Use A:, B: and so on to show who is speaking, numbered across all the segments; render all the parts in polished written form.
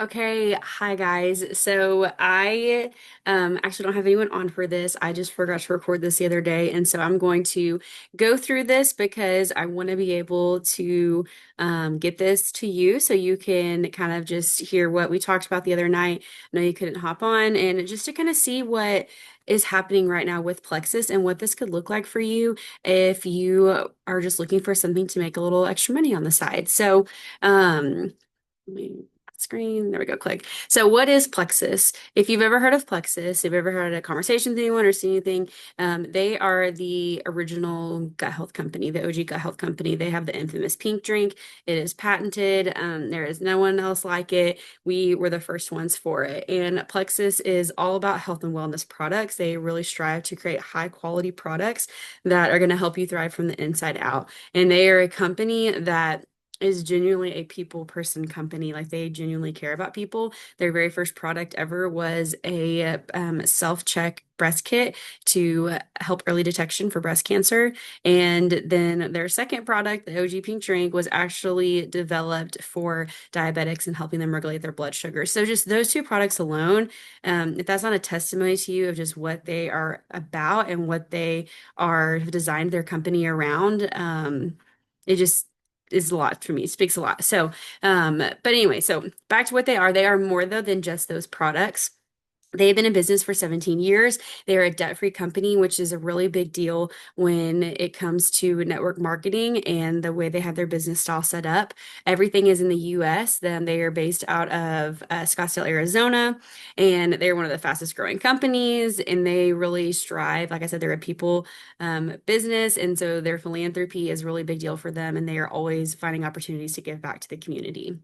A: Okay, hi guys. So I actually don't have anyone on for this. I just forgot to record this the other day, and so I'm going to go through this because I want to be able to get this to you so you can kind of just hear what we talked about the other night. I know you couldn't hop on, and just to kind of see what is happening right now with Plexus and what this could look like for you if you are just looking for something to make a little extra money on the side. So let me screen. There we go. Click. So what is Plexus? If you've ever heard of Plexus, if you've ever had a conversation with anyone or seen anything, they are the original gut health company, the OG gut health company. They have the infamous pink drink. It is patented. There is no one else like it. We were the first ones for it. And Plexus is all about health and wellness products. They really strive to create high quality products that are going to help you thrive from the inside out. And they are a company that is genuinely a people person company. Like they genuinely care about people. Their very first product ever was a self-check breast kit to help early detection for breast cancer. And then their second product, the OG Pink Drink, was actually developed for diabetics and helping them regulate their blood sugar. So just those two products alone, if that's not a testimony to you of just what they are about and what they are designed their company around, it just is a lot for me. It speaks a lot. But anyway, so back to what they are. They are more though than just those products. They've been in business for 17 years. They're a debt-free company, which is a really big deal when it comes to network marketing and the way they have their business style set up. Everything is in the US. Then they are based out of Scottsdale, Arizona, and they're one of the fastest growing companies. And they really strive. Like I said, they're a people business, and so their philanthropy is a really big deal for them. And they are always finding opportunities to give back to the community.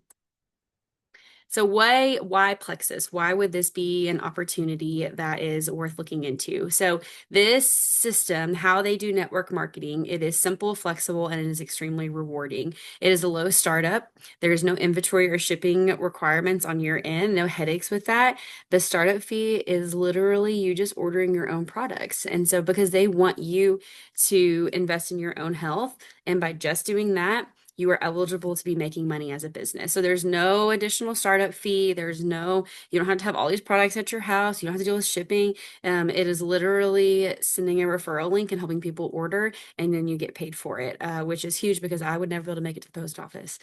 A: So why Plexus? Why would this be an opportunity that is worth looking into? So this system, how they do network marketing, it is simple, flexible, and it is extremely rewarding. It is a low startup. There is no inventory or shipping requirements on your end, no headaches with that. The startup fee is literally you just ordering your own products. And so because they want you to invest in your own health, and by just doing that, you are eligible to be making money as a business. So there's no additional startup fee. You don't have to have all these products at your house. You don't have to deal with shipping. It is literally sending a referral link and helping people order, and then you get paid for it, which is huge because I would never be able to make it to the post office.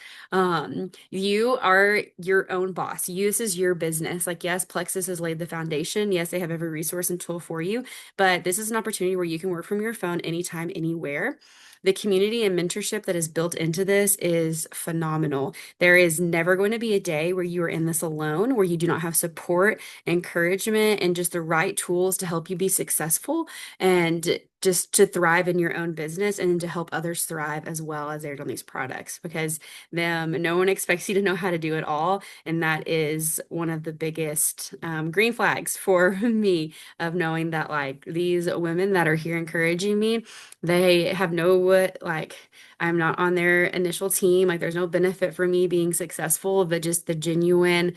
A: You are your own boss. This is your business. Like, yes, Plexus has laid the foundation. Yes, they have every resource and tool for you, but this is an opportunity where you can work from your phone anytime, anywhere. The community and mentorship that is built into this is phenomenal. There is never going to be a day where you are in this alone, where you do not have support, encouragement, and just the right tools to help you be successful and just to thrive in your own business and to help others thrive as well as they're on these products because no one expects you to know how to do it all. And that is one of the biggest green flags for me of knowing that like these women that are here encouraging me, they have no like I'm not on their initial team. Like there's no benefit for me being successful, but just the genuine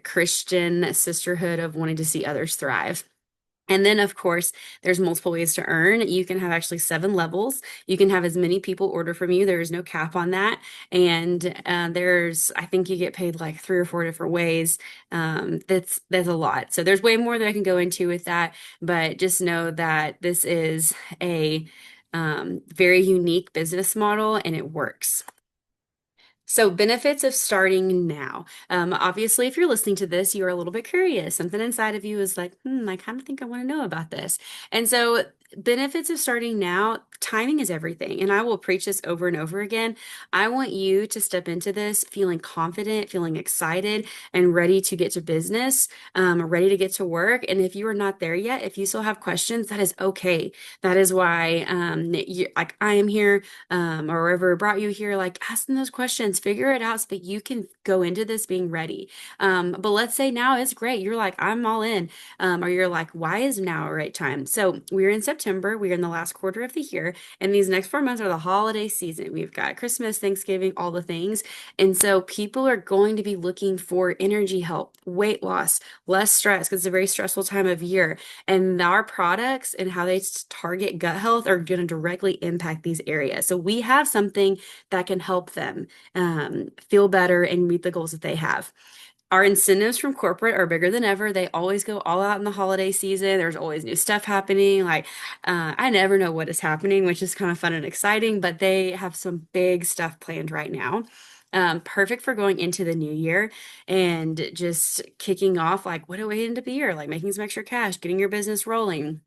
A: Christian sisterhood of wanting to see others thrive. And then, of course, there's multiple ways to earn. You can have actually 7 levels. You can have as many people order from you. There is no cap on that. And I think you get paid like 3 or 4 different ways. That's a lot. So there's way more that I can go into with that. But just know that this is a very unique business model and it works. So, benefits of starting now. Obviously, if you're listening to this, you are a little bit curious. Something inside of you is like, I kind of think I want to know about this. And so, benefits of starting now, timing is everything. And I will preach this over and over again. I want you to step into this feeling confident, feeling excited, and ready to get to business, ready to get to work. And if you are not there yet, if you still have questions, that is okay. That is why, like I am here or wherever brought you here, like ask them those questions, figure it out so that you can go into this being ready. But let's say now is great. You're like, I'm all in. Or you're like, why is now a right time? So we're in September, we're in the last quarter of the year, and these next 4 months are the holiday season. We've got Christmas, Thanksgiving, all the things. And so people are going to be looking for energy help, weight loss, less stress, because it's a very stressful time of year. And our products and how they target gut health are going to directly impact these areas. So we have something that can help them feel better and meet the goals that they have. Our incentives from corporate are bigger than ever. They always go all out in the holiday season. There's always new stuff happening. Like, I never know what is happening, which is kind of fun and exciting, but they have some big stuff planned right now. Perfect for going into the new year and just kicking off like what a way into the year, like making some extra cash, getting your business rolling.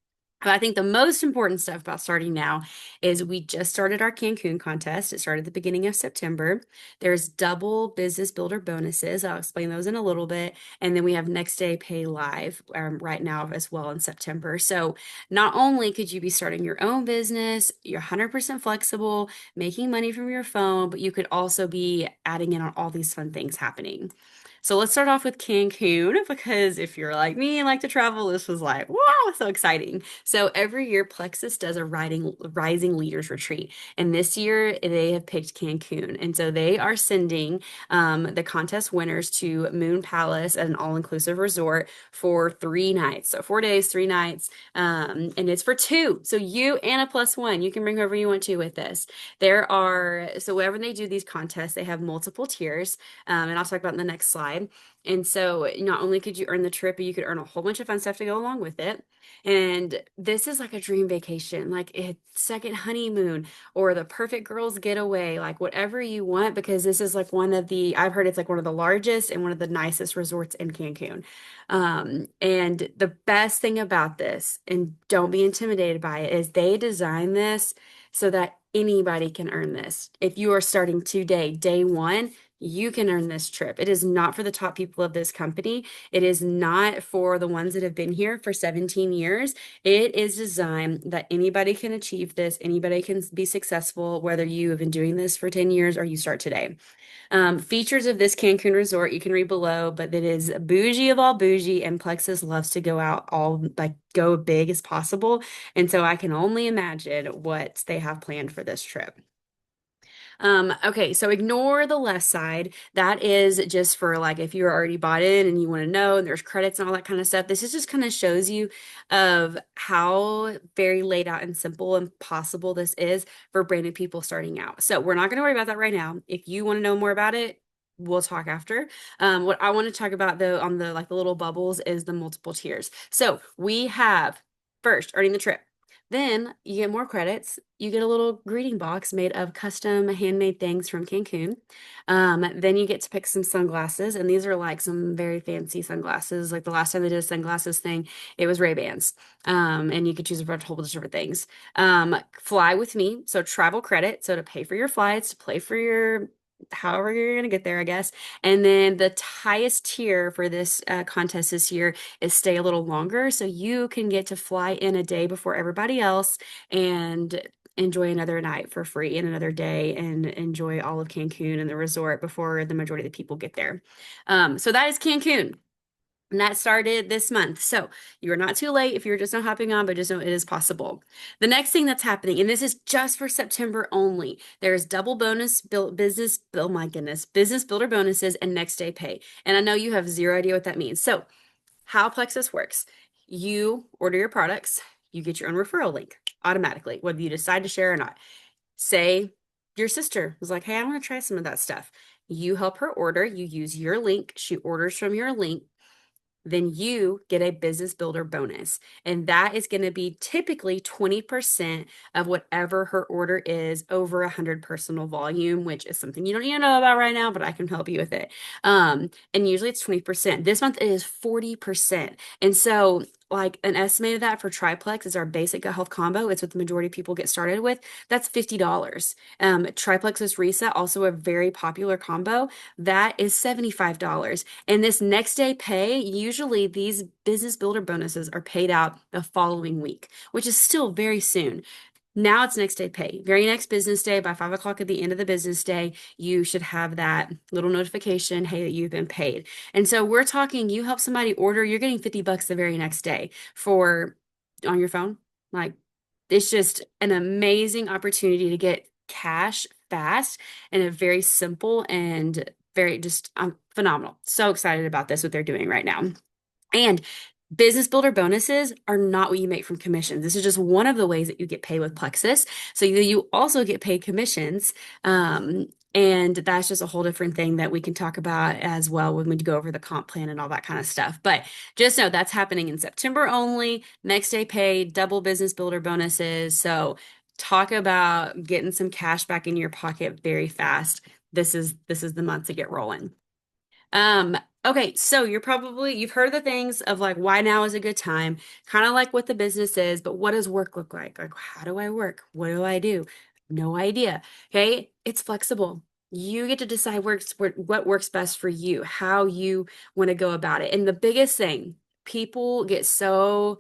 A: But I think the most important stuff about starting now is we just started our Cancun contest. It started at the beginning of September. There's double business builder bonuses. I'll explain those in a little bit. And then we have next day pay live right now as well in September. So not only could you be starting your own business, you're 100% flexible, making money from your phone, but you could also be adding in on all these fun things happening. So let's start off with Cancun because if you're like me and like to travel, this was like, wow, so exciting. So every year Plexus does a rising leaders retreat. And this year they have picked Cancun. And so they are sending the contest winners to Moon Palace at an all-inclusive resort for 3 nights. So 4 days, 3 nights. And it's for two. So you and a plus one. You can bring whoever you want to with this. So whenever they do these contests, they have multiple tiers. And I'll talk about in the next slide. And so not only could you earn the trip, but you could earn a whole bunch of fun stuff to go along with it. And this is like a dream vacation, like a second honeymoon or the perfect girls getaway, like whatever you want, because this is like I've heard it's like one of the largest and one of the nicest resorts in Cancun. And the best thing about this, and don't be intimidated by it, is they designed this so that anybody can earn this. If you are starting today, day one, you can earn this trip. It is not for the top people of this company. It is not for the ones that have been here for 17 years. It is designed that anybody can achieve this. Anybody can be successful, whether you have been doing this for 10 years or you start today. Features of this Cancun resort you can read below, but it is bougie of all bougie, and Plexus loves to go out all like go big as possible. And so I can only imagine what they have planned for this trip. Okay, so ignore the left side. That is just for like if you're already bought in and you want to know, and there's credits and all that kind of stuff. This is just kind of shows you of how very laid out and simple and possible this is for brand new people starting out. So we're not going to worry about that right now. If you want to know more about it, we'll talk after. What I want to talk about though on the like the little bubbles is the multiple tiers. So we have first earning the trip. Then you get more credits. You get a little greeting box made of custom handmade things from Cancun. Then you get to pick some sunglasses, and these are like some very fancy sunglasses. Like the last time they did a sunglasses thing, it was Ray-Bans. And you could choose a whole bunch of different things. Fly with me, so travel credit, so to pay for your flights, to play for your however you're gonna get there, I guess. And then the highest tier for this contest this year is stay a little longer, so you can get to fly in a day before everybody else and enjoy another night for free and another day and enjoy all of Cancun and the resort before the majority of the people get there. So that is Cancun. And that started this month. So you're not too late if you're just not hopping on, but just know it is possible. The next thing that's happening, and this is just for September only, there's double bonus business, oh my goodness, business builder bonuses and next day pay. And I know you have zero idea what that means. So how Plexus works, you order your products, you get your own referral link automatically, whether you decide to share or not. Say your sister was like, hey, I want to try some of that stuff. You help her order, you use your link, she orders from your link, then you get a business builder bonus. And that is going to be typically 20% of whatever her order is over 100 personal volume, which is something you don't even know about right now, but I can help you with it. And usually it's 20%. This month it is 40%. And so like an estimate of that for triplex is our basic gut health combo. It's what the majority of people get started with. That's $50. Triplex's reset, also a very popular combo. That is $75. And this next day pay, usually these business builder bonuses are paid out the following week, which is still very soon. Now it's next day pay. Very next business day, by 5 o'clock at the end of the business day, you should have that little notification, hey, that you've been paid. And so we're talking, you help somebody order, you're getting $50 the very next day for on your phone. Like it's just an amazing opportunity to get cash fast and a very simple and very just phenomenal. So excited about this, what they're doing right now. And business builder bonuses are not what you make from commissions. This is just one of the ways that you get paid with Plexus. So you also get paid commissions And that's just a whole different thing that we can talk about as well when we go over the comp plan and all that kind of stuff. But just know that's happening in September only, next day pay, double business builder bonuses. So talk about getting some cash back in your pocket very fast. This is the month to get rolling. Um, okay, so you've heard the things of like why now is a good time, kind of like what the business is, but what does work look like? Like, how do I work? What do I do? No idea. Okay, it's flexible. You get to decide what works best for you, how you want to go about it. And the biggest thing, people get so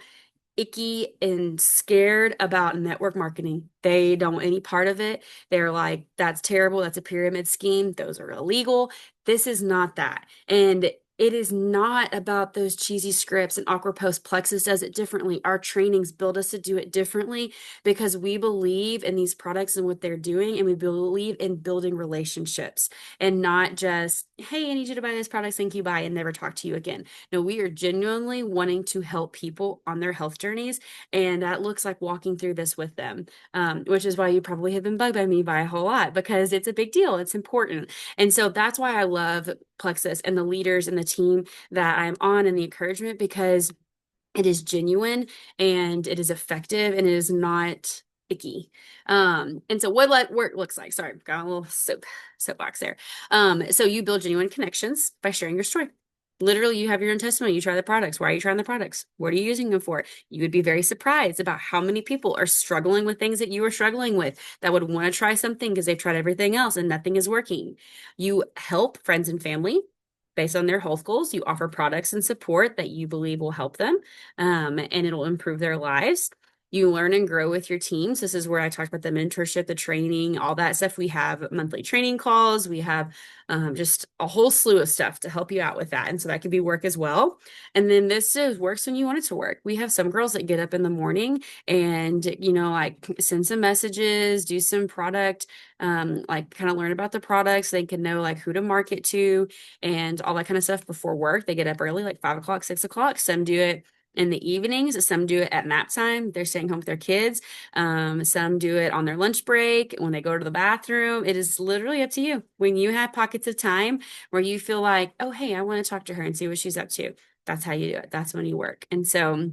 A: icky and scared about network marketing. They don't want any part of it. They're like, that's terrible. That's a pyramid scheme. Those are illegal. This is not that. And it is not about those cheesy scripts and awkward posts. Plexus does it differently. Our trainings build us to do it differently because we believe in these products and what they're doing, and we believe in building relationships and not just, hey, I need you to buy this product, thank you, bye, and never talk to you again. No, we are genuinely wanting to help people on their health journeys, and that looks like walking through this with them, which is why you probably have been bugged by me by a whole lot because it's a big deal. It's important. And so that's why I love Plexus and the leaders and the team that I'm on and the encouragement because it is genuine and it is effective and it is not icky. And so what work looks like. Sorry, got a little soapbox there. So you build genuine connections by sharing your story. Literally, you have your own testimony. You try the products. Why are you trying the products? What are you using them for? You would be very surprised about how many people are struggling with things that you are struggling with that would want to try something because they've tried everything else and nothing is working. You help friends and family based on their health goals. You offer products and support that you believe will help them, and it'll improve their lives. You learn and grow with your teams. This is where I talked about the mentorship, the training, all that stuff. We have monthly training calls. We have just a whole slew of stuff to help you out with that. And so that could be work as well. And then this is works when you want it to work. We have some girls that get up in the morning and, like send some messages, do some product, like kind of learn about the products. They can know like who to market to and all that kind of stuff before work. They get up early, like 5 o'clock, 6 o'clock. Some do it in the evenings. Some do it at nap time. They're staying home with their kids. Some do it on their lunch break when they go to the bathroom. It is literally up to you. When you have pockets of time where you feel like, oh, hey, I want to talk to her and see what she's up to. That's how you do it. That's when you work. And so,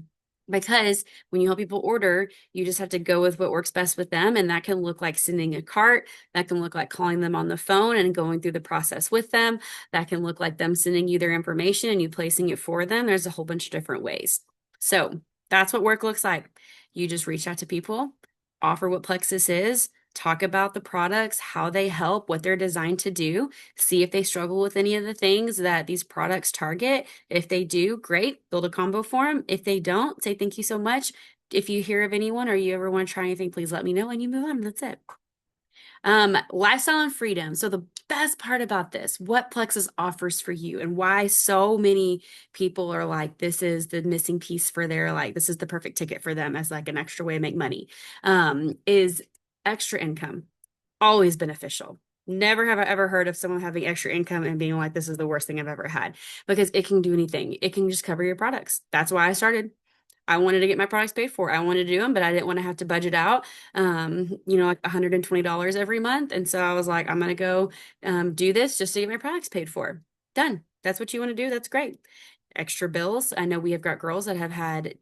A: because when you help people order, you just have to go with what works best with them. And that can look like sending a cart. That can look like calling them on the phone and going through the process with them. That can look like them sending you their information and you placing it for them. There's a whole bunch of different ways. So that's what work looks like. You just reach out to people, offer what Plexus is, talk about the products, how they help, what they're designed to do, see if they struggle with any of the things that these products target. If they do, great, build a combo for them. If they don't, say thank you so much. If you hear of anyone or you ever want to try anything, please let me know and you move on. That's it. Lifestyle and freedom. So the best part about this, what Plexus offers for you and why so many people are like, this is the missing piece for their, like, this is the perfect ticket for them as like an extra way to make money, is extra income. Always beneficial. Never have I ever heard of someone having extra income and being like, this is the worst thing I've ever had because it can do anything. It can just cover your products. That's why I started. I wanted to get my products paid for. I wanted to do them, but I didn't want to have to budget out, like $120 every month. And so I was like, I'm going to go do this just to get my products paid for. Done. That's what you want to do. That's great. Extra bills. I know we have got girls that have had,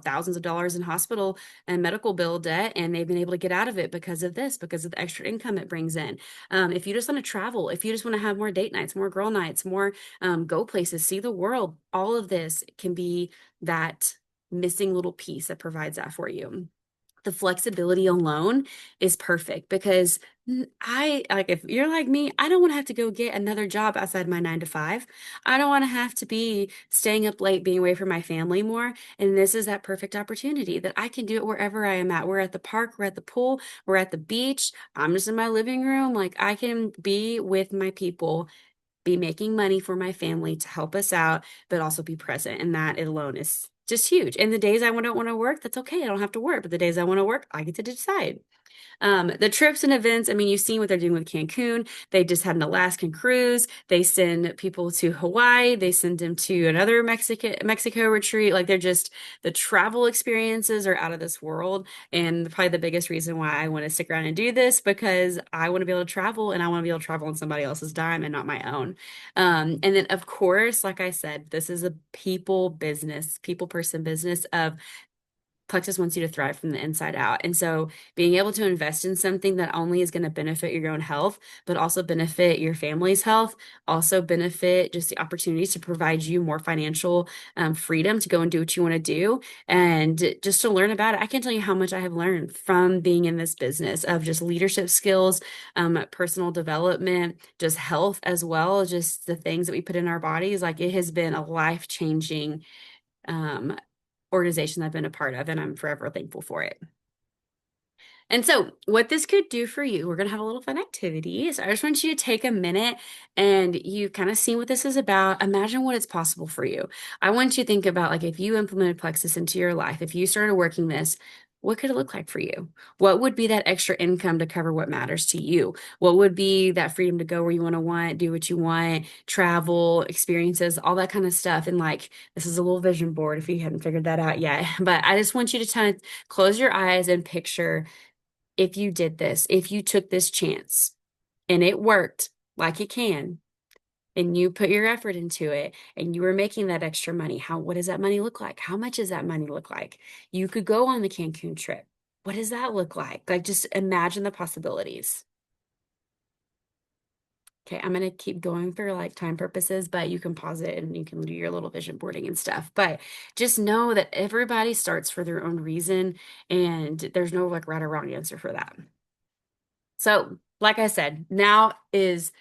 A: thousands of dollars in hospital and medical bill debt, and they've been able to get out of it because of this, because of the extra income it brings in. If you just want to travel, if you just want to have more date nights, more girl nights, more go places, see the world, all of this can be that missing little piece that provides that for you. The flexibility alone is perfect because I like if you're like me, I don't want to have to go get another job outside my 9 to 5. I don't want to have to be staying up late, being away from my family more. And this is that perfect opportunity that I can do it wherever I am at. We're at the park, we're at the pool, we're at the beach. I'm just in my living room. Like I can be with my people, be making money for my family to help us out, but also be present. And that alone is just huge. And the days I don't want to work, that's okay. I don't have to work. But the days I want to work, I get to decide. The trips and events, I mean, you've seen what they're doing with Cancun. They just had an Alaskan cruise. They send people to Hawaii. They send them to another Mexico retreat. Like they're just the travel experiences are out of this world. And probably the biggest reason why I want to stick around and do this because I want to be able to travel and I want to be able to travel on somebody else's dime and not my own. And then of course, like I said, this is a people business, people person business of Plexus wants you to thrive from the inside out. And so being able to invest in something that only is going to benefit your own health, but also benefit your family's health, also benefit just the opportunities to provide you more financial freedom to go and do what you want to do. And just to learn about it, I can't tell you how much I have learned from being in this business of just leadership skills, personal development, just health as well, just the things that we put in our bodies. Like it has been a life-changing um, organization I've been a part of, and I'm forever thankful for it. And so, what this could do for you, we're going to have a little fun activity. So, I just want you to take a minute and you kind of see what this is about. Imagine what it's possible for you. I want you to think about like if you implemented Plexus into your life, if you started working this, what could it look like for you? What would be that extra income to cover what matters to you? What would be that freedom to go where you want, do what you want, travel, experiences, all that kind of stuff? And like, this is a little vision board if you hadn't figured that out yet. But I just want you to kind of close your eyes and picture if you did this, if you took this chance and it worked like it can, and you put your effort into it and you were making that extra money, what does that money look like? How much does that money look like? You could go on the Cancun trip. What does that look like? Like just imagine the possibilities. Okay, I'm gonna keep going for like time purposes, but you can pause it and you can do your little vision boarding and stuff. But just know that everybody starts for their own reason, and there's no like right or wrong answer for that. So, like I said, now is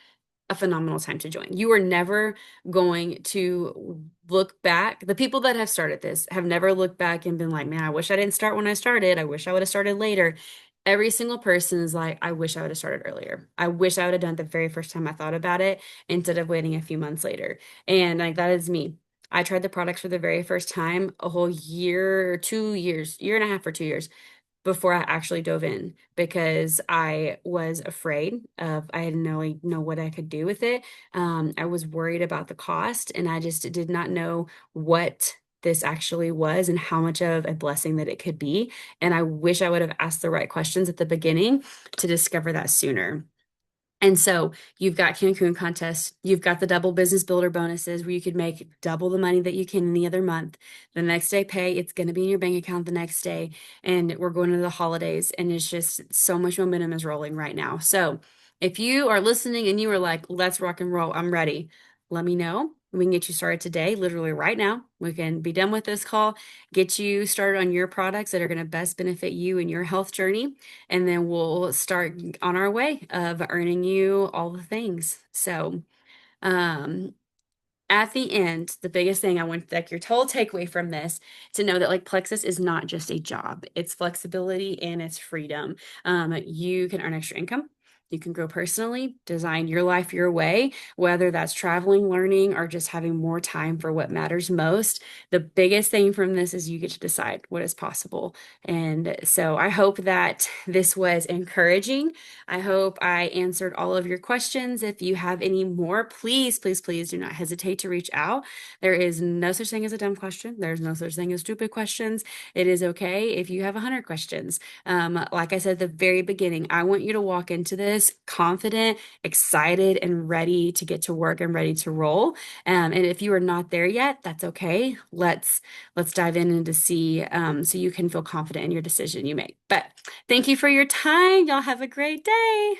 A: a phenomenal time to join. You are never going to look back. The people that have started this have never looked back and been like, man, I wish I didn't start when I started. I wish I would have started later. Every single person is like, I wish I would have started earlier. I wish I would have done it the very first time I thought about it instead of waiting a few months later. And like that is me. I tried the products for the very first time a whole year, 2 years, year and a half or 2 years before I actually dove in because I was afraid of I didn't know what I could do with it. I was worried about the cost and I just did not know what this actually was and how much of a blessing that it could be. And I wish I would have asked the right questions at the beginning to discover that sooner. And so you've got Cancun contests, you've got the double business builder bonuses where you could make double the money that you can in the other month. The next day pay, it's going to be in your bank account the next day. And we're going into the holidays, and it's just so much momentum is rolling right now. So if you are listening and you are like, let's rock and roll, I'm ready, let me know. We can get you started today, literally right now. We can be done with this call, get you started on your products that are going to best benefit you in your health journey. And then we'll start on our way of earning you all the things. So, um, at the end, the biggest thing I want, like your total takeaway from this, to know that like Plexus is not just a job, it's flexibility and it's freedom. You can earn extra income. You can grow personally, design your life your way, whether that's traveling, learning, or just having more time for what matters most. The biggest thing from this is you get to decide what is possible. And so I hope that this was encouraging. I hope I answered all of your questions. If you have any more, please, please, please do not hesitate to reach out. There is no such thing as a dumb question. There's no such thing as stupid questions. It is okay if you have 100 questions. Like I said at the very beginning, I want you to walk into this confident, excited, and ready to get to work and ready to roll. And if you are not there yet, that's okay. Let's dive in and to see so you can feel confident in your decision you make. But thank you for your time. Y'all have a great day.